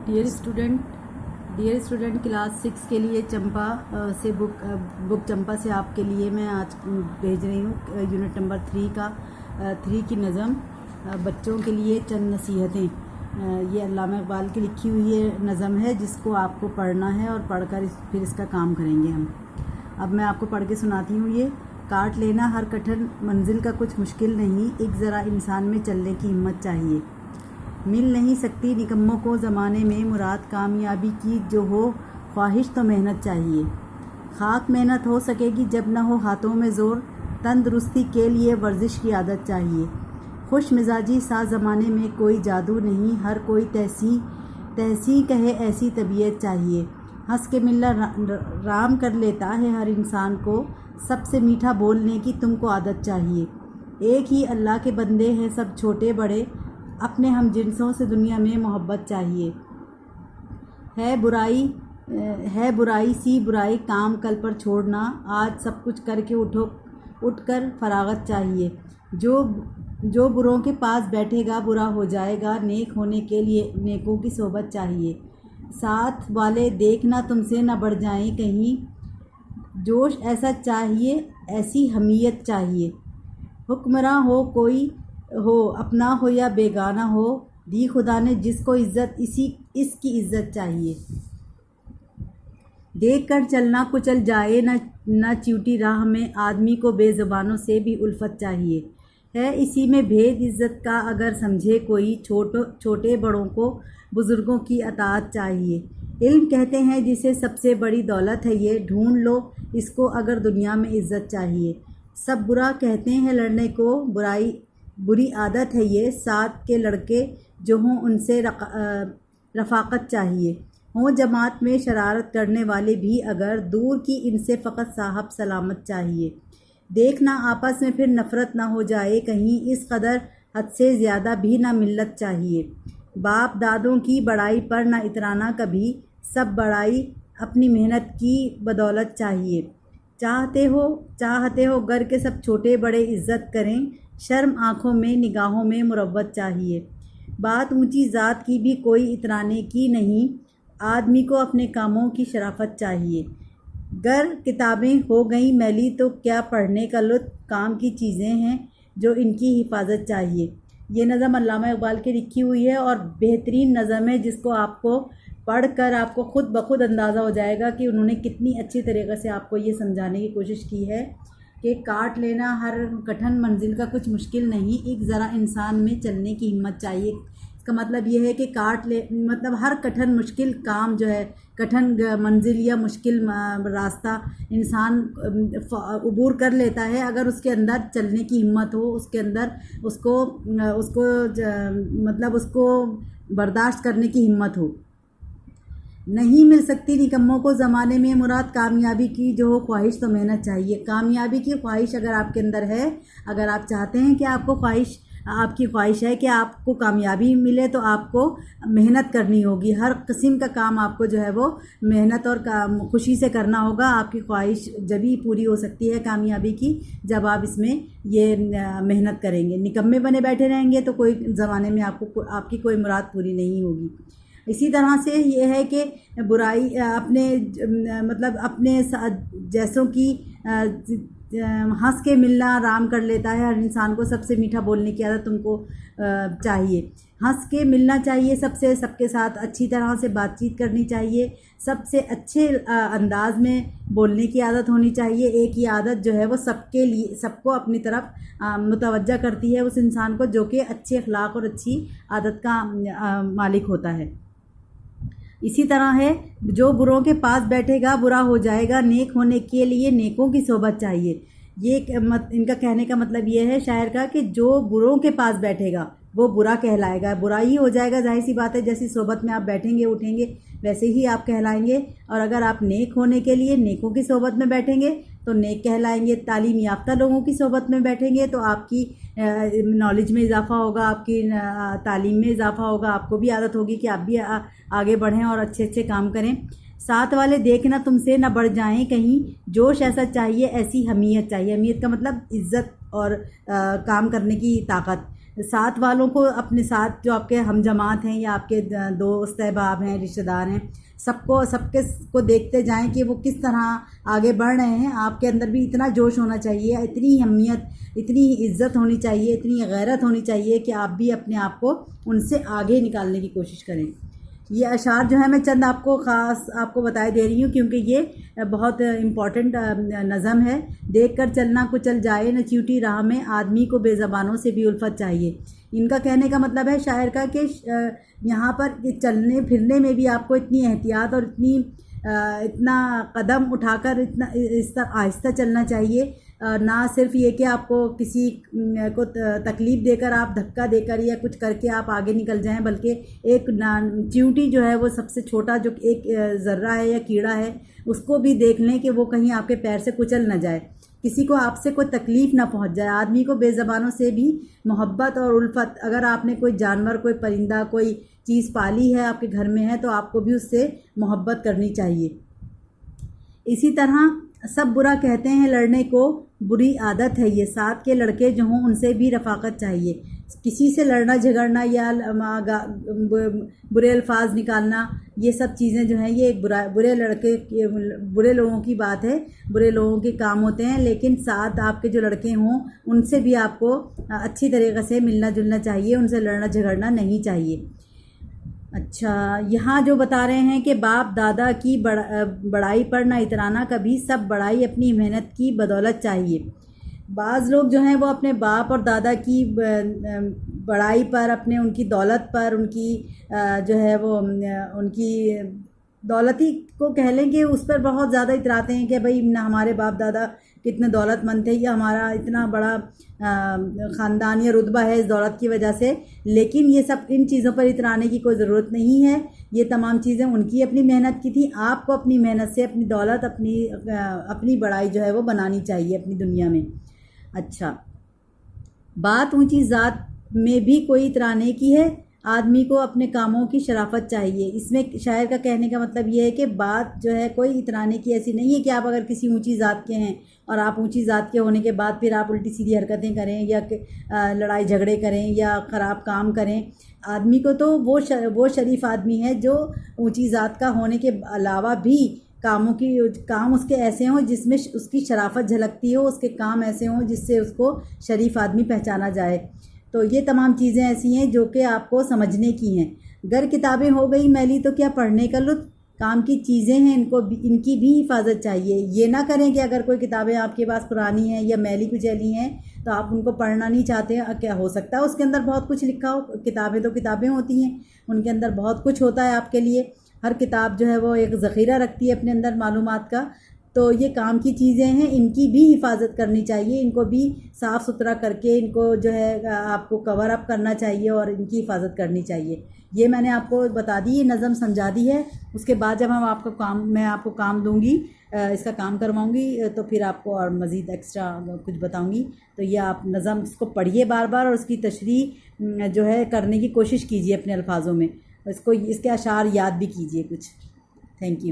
Dear student class 6 के लिए चंपा से बुक चंपा से आपके लिए मैं आज भेज रही हूँ यूनिट नंबर 3 की नज़म बच्चों के लिए चंद नसीहतें। ये अल्लामा इकबाल की लिखी हुई नज़म है जिसको आपको पढ़ना है और पढ़कर फिर इसका काम करेंगे हम। अब मैं आपको पढ़ के सुनाती हूँ। ये काट लेना हर कठिन मंजिल का कुछ मुश्किल नहीं, एक ज़रा इंसान में चलने की हिम्मत चाहिए। मिल नहीं सकती निकम्मों को ज़माने में मुराद कामयाबी की जो हो, ख्वाहिश तो मेहनत चाहिए। खाक मेहनत हो सकेगी जब न हो हाथों में ज़ोर, तंदुरुस्ती के लिए वर्जिश की आदत चाहिए। खुश मिजाजी सा ज़माने में कोई जादू नहीं, हर कोई तहसी कहे ऐसी तबीयत चाहिए। हंस के मिलना राम कर लेता है हर इंसान को, सबसे मीठा बोलने की तुमको आदत चाहिए। एक ही अल्लाह के बंदे हैं सब छोटे बड़े, अपने हम जिन्सों से दुनिया में मोहब्बत चाहिए। है बुराई सी बुराई काम कल पर छोड़ना, आज सब कुछ करके उठकर फरागत चाहिए। जो बुरों के पास बैठेगा बुरा हो जाएगा, नेक होने के लिए नेकों की सोबत चाहिए। साथ वाले देखना तुमसे न बढ़ जाएं कहीं, जोश ऐसा चाहिए ऐसी हमीयत चाहिए। हुक्मरां हो कोई हो अपना हो या बेगाना हो, दी खुदा ने जिसको इज़्ज़त इसकी इज़्ज़त चाहिए। देख कर चलना कुचल जाए न चिऊटी राह में, आदमी को बेज़ुबानों से भी उल्फत चाहिए। है इसी में भेद इज़्ज़त का अगर समझे कोई, छोटे बड़ों को बुज़ुर्गों की अताअत चाहिए। इल्म कहते हैं जिसे सबसे बड़ी दौलत है ये, ढूंढ लो इसको अगर दुनिया में इज़्ज़त चाहिए। सब बुरा कहते हैं लड़ने को, बुरी आदत है ये, साथ के लड़के जो हों उनसे रफ़ाक़त चाहिए। हों जमात में शरारत करने वाले भी अगर, दूर की इनसे फ़कत साहब सलामत चाहिए। देखना आपस में फिर नफ़रत ना हो जाए कहीं, इस कदर हद से ज़्यादा भी ना मिल्लत चाहिए। बाप दादों की बड़ाई पर ना इतराना कभी, सब बड़ाई अपनी मेहनत की बदौलत चाहिए। चाहते हो घर के सब छोटे बड़े इज़्ज़त करें, शर्म आँखों में निगाहों में मुरव्वत चाहिए। बात ऊंची ज़ात की भी कोई इतराने की नहीं, आदमी को अपने कामों की शराफत चाहिए। गर किताबें हो गई मैली तो क्या पढ़ने का लुत्फ़, काम की चीज़ें हैं जो इनकी हिफाजत चाहिए। ये नज़म अल्लामा इकबाल की लिखी हुई है और बेहतरीन नज़म है जिसको आपको पढ़कर आपको ख़ुद ब खुद अंदाज़ा हो जाएगा कि उन्होंने कितनी अच्छी तरीक़े से आपको ये समझाने की कोशिश की है कि काट लेना हर कठिन मंजिल का कुछ मुश्किल नहीं, एक ज़रा इंसान में चलने की हिम्मत चाहिए। इसका मतलब ये है कि मतलब हर कठिन मुश्किल काम जो है, कठिन मंजिल या मुश्किल रास्ता इंसान अबूर कर लेता है अगर उसके अंदर चलने की हिम्मत हो, उसके अंदर उसको बर्दाश्त करने की हिम्मत हो। नहीं मिल सकती निकम्मों को ज़माने में मुराद कामयाबी की जो हो, ख्वाहिश तो मेहनत चाहिए। कामयाबी की ख्वाहिश अगर आपके अंदर है, अगर आप चाहते हैं कि आपकी ख्वाहिश है कि आपको कामयाबी मिले, तो आपको मेहनत करनी होगी। हर किस्म का काम आपको जो है वो मेहनत और खुशी से करना होगा। आपकी ख्वाहिश जब ही पूरी हो सकती है कामयाबी की, जब आप इसमें ये मेहनत करेंगे। निकम्मे बने बैठे रहेंगे तो कोई ज़माने में आपकी कोई मुराद पूरी नहीं होगी। इसी तरह से ये है कि बुराई अपने जैसों की हंस के मिलना आराम कर लेता है हर इंसान को, सबसे मीठा बोलने की आदत तुमको चाहिए। हंस के मिलना चाहिए सबके साथ अच्छी तरह से बातचीत करनी चाहिए, सबसे अच्छे अंदाज में बोलने की आदत होनी चाहिए। एक ही आदत जो है वो सबको अपनी तरफ मुतवज्जा करती है उस इंसान को जो कि अच्छे अखलाक और अच्छी आदत का मालिक होता है। इसी तरह है, जो बुरों के पास बैठेगा बुरा हो जाएगा, नेक होने के लिए नेकों की सोबत चाहिए। ये इनका कहने का मतलब ये है शायर का कि जो बुरों के पास बैठेगा वो बुरा कहलाएगा, बुरा ही हो जाएगा। जाहिर सी बात है, जैसी सोबत में आप बैठेंगे उठेंगे वैसे ही आप कहलाएंगे। और अगर आप नेक होने के लिए नेकों की सोबत में बैठेंगे तो नेक कहलाएंगे। तालीम याफ्ता लोगों की सोबत में बैठेंगे तो आपकी नॉलेज में इजाफ़ा होगा, आपकी तालीम में इजाफ़ा होगा, आपको भी आदत होगी कि आप भी आगे बढ़ें और अच्छे अच्छे काम करें। साथ वाले देखना तुमसे न बढ़ जाएं कहीं, जोश ऐसा चाहिए ऐसी हमीयत चाहिए। हमीयत का मतलब इज़्ज़त اور کام کرنے کی طاقت۔ ساتھ والوں کو اپنے ساتھ جو آپ کے ہم جماعت ہیں یا آپ کے دوست احباب ہیں، رشتہ دار ہیں، سب کو دیکھتے جائیں کہ وہ کس طرح آگے بڑھ رہے ہیں۔ آپ کے اندر بھی اتنا جوش ہونا چاہیے، اتنی اہمیت، اتنی عزت ہونی چاہیے، اتنی غیرت ہونی چاہیے کہ آپ بھی اپنے آپ کو ان سے آگے نکالنے کی کوشش کریں۔ یہ اشعار جو ہے میں چند آپ کو خاص آپ کو بتائے دے رہی ہوں کیونکہ یہ بہت امپورٹنٹ نظم ہے۔ دیکھ کر چلنا کچل جائے نہ چیوٹی راہ میں، آدمی کو بے زبانوں سے بھی الفت چاہیے۔ ان کا کہنے کا مطلب ہے شاعر کا کہ یہاں پر چلنے پھرنے میں بھی آپ کو اتنی احتیاط اور اتنا قدم اٹھا کر اتنا آہستہ چلنا چاہیے، نہ صرف یہ کہ آپ کو کسی کو تکلیف دے کر آپ دھکا دے کر یا کچھ کر کے آپ آگے نکل جائیں، بلکہ ایک چیونٹی جو ہے وہ سب سے چھوٹا جو ایک ذرہ ہے یا کیڑا ہے اس کو بھی دیکھ لیں کہ وہ کہیں آپ کے پیر سے کچل نہ جائے، کسی کو آپ سے کوئی تکلیف نہ پہنچ جائے۔ آدمی کو بے زبانوں سے بھی محبت اور الفت، اگر آپ نے کوئی جانور، کوئی پرندہ، کوئی چیز پالی ہے آپ کے گھر میں ہے تو آپ کو بھی اس سے محبت کرنی چاہیے۔ اسی طرح سب برا کہتے ہیں لڑنے کو، بری عادت ہے یہ، ساتھ کے لڑکے جو ہوں ان سے بھی رفاقت چاہیے۔ کسی سے لڑنا جھگڑنا یا برے الفاظ نکالنا، یہ سب چیزیں جو ہیں یہ ایک برے لوگوں کی بات ہے، برے لوگوں کے کام ہوتے ہیں، لیکن ساتھ آپ کے جو لڑکے ہوں ان سے بھی آپ کو اچھی طریقے سے ملنا جلنا چاہیے، ان سے لڑنا جھگڑنا نہیں چاہیے۔ اچھا، یہاں جو بتا رہے ہیں کہ باپ دادا کی بڑائی پر نہ اترانا کبھی، سب بڑائی اپنی محنت کی بدولت چاہیے۔ بعض لوگ جو ہیں وہ اپنے باپ اور دادا کی بڑائی پر، ان کی دولت پر، ان کی جو ہے وہ ان کی دولتی کو کہہ لیں کہ اس پر بہت زیادہ اتراتے ہیں کہ بھئی ہمارے باپ دادا کتنے دولت مند تھے یا ہمارا اتنا بڑا خاندان یا رتبہ ہے اس دولت کی وجہ سے، لیکن یہ سب ان چیزوں پر اترانے کی کوئی ضرورت نہیں ہے۔ یہ تمام چیزیں ان کی اپنی محنت کی تھی، آپ کو اپنی محنت سے اپنی دولت، اپنی بڑائی جو ہے وہ بنانی چاہیے اپنی دنیا میں۔ اچھا، بات اونچی ذات میں بھی کوئی اترانے کی ہے، آدمی کو اپنے کاموں کی شرافت چاہیے۔ اس میں شاعر کا کہنے کا مطلب یہ ہے کہ بات جو ہے کوئی اترانے کی ایسی نہیں ہے کہ آپ اگر کسی اونچی ذات کے ہیں اور آپ اونچی ذات کے ہونے کے بعد پھر آپ الٹی سیدھی حرکتیں کریں یا لڑائی جھگڑے کریں یا خراب کام کریں۔ آدمی کو تو وہ شریف آدمی ہے جو اونچی ذات کا ہونے کے علاوہ بھی کام اس کے ایسے ہوں جس میں اس کی شرافت جھلکتی ہو، اس کے کام ایسے ہوں جس سے اس کو شریف آدمی پہچانا جائے۔ تو یہ تمام چیزیں ایسی ہیں جو کہ آپ کو سمجھنے کی ہیں۔ گر کتابیں ہو گئی میلی تو کیا پڑھنے کا لطف، کام کی چیزیں ہیں ان کی بھی حفاظت چاہیے۔ یہ نہ کریں کہ اگر کوئی کتابیں آپ کے پاس پرانی ہیں یا میلی کچیلی ہیں تو آپ ان کو پڑھنا نہیں چاہتے، کیا ہو سکتا ہے اس کے اندر بہت کچھ لکھا ہو۔ کتابیں تو کتابیں ہوتی ہیں، ان کے اندر بہت کچھ ہوتا ہے آپ کے لیے۔ ہر کتاب جو ہے وہ ایک ذخیرہ رکھتی ہے اپنے اندر معلومات کا۔ تو یہ کام کی چیزیں ہیں، ان کی بھی حفاظت کرنی چاہیے، ان کو بھی صاف ستھرا کر کے ان کو جو ہے آپ کو کور اپ کرنا چاہیے اور ان کی حفاظت کرنی چاہیے۔ یہ میں نے آپ کو بتا دی، یہ نظم سمجھا دی ہے۔ اس کے بعد جب میں آپ کو کام دوں گی، اس کا کام کرواؤں گی تو پھر آپ کو اور مزید ایکسٹرا کچھ بتاؤں گی۔ تو یہ آپ نظم اس کو پڑھیے بار بار اور اس کی تشریح جو ہے کرنے کی کوشش کیجیے اپنے الفاظوں میں، اس کے اشعار یاد بھی کیجیے کچھ۔ Thank you.